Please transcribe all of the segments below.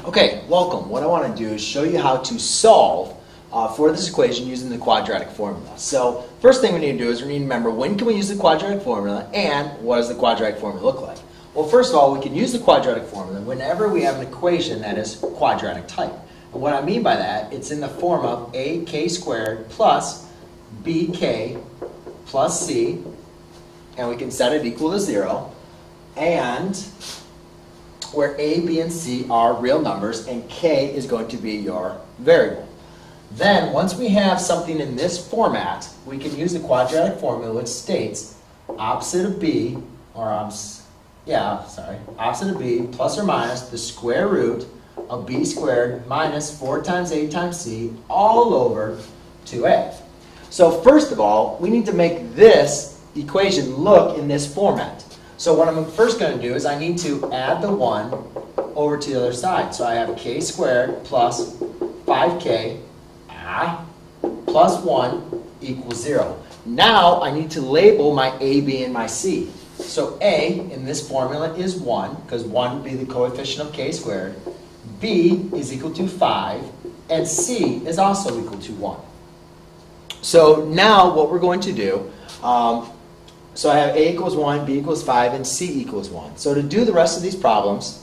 Okay, welcome. What I want to do is show you how to solve for this equation using the quadratic formula. So first thing we need to do is we need to remember when can we use the quadratic formula and what does the quadratic formula look like. Well, first of all, we can use the quadratic formula whenever we have an equation that is quadratic type. And what I mean by that, it's in the form of ak squared plus bk plus c, and we can set it equal to 0, and where a, b, and c are real numbers and k is going to be your variable. Then once we have something in this format, we can use the quadratic formula, which states opposite of b, opposite of b plus or minus the square root of b squared minus 4 times a times c all over 2a. So first of all, we need to make this equation look in this format. So what I'm first going to do is I need to add the 1 over to the other side. So I have k squared plus 5k plus 1 equals 0. Now I need to label my a, b, and my c. So a in this formula is 1, because 1 would be the coefficient of k squared. B is equal to 5, and c is also equal to 1. So now what we're going to do, so I have a equals 1, b equals 5, and c equals 1. So to do the rest of these problems,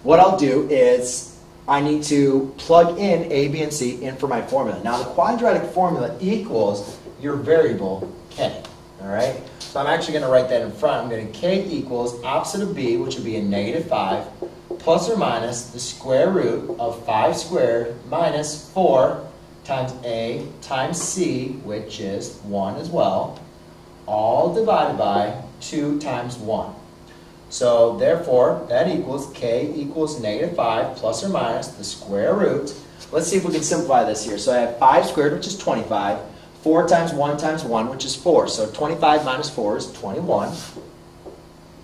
what I'll do is I need to plug in a, b, and c in for my formula. Now the quadratic formula equals your variable k. All right? So I'm actually going to write that in front. I'm going to k equals opposite of b, which would be a negative 5, plus or minus the square root of 5 squared minus 4 times a times c, which is 1 as well, all divided by 2 times 1. So therefore, that equals k equals negative 5 plus or minus the square root. Let's see if we can simplify this here. So I have 5 squared, which is 25. 4 times 1, which is 4. So 25 minus 4 is 21,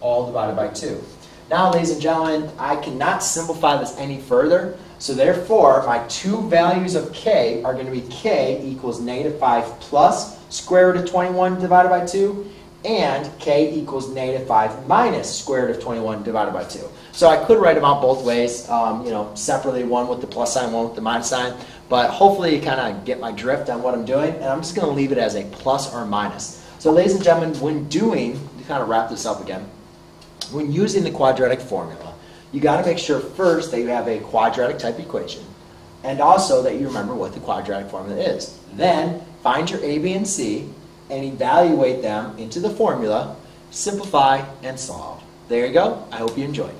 all divided by 2. Now, ladies and gentlemen, I cannot simplify this any further. So therefore, my two values of k are going to be k equals negative 5 plus square root of 21 divided by 2, and k equals negative 5 minus square root of 21 divided by 2. So I could write them out both ways, separately, one with the plus sign, one with the minus sign. But hopefully you kind of get my drift on what I'm doing, and I'm just going to leave it as a plus or minus. So ladies and gentlemen, when doing, to kind of wrap this up again, when using the quadratic formula, you got to make sure first that you have a quadratic type equation, and also that you remember what the quadratic formula is. Then find your a, b, and c, and evaluate them into the formula, simplify, and solve. There you go. I hope you enjoyed.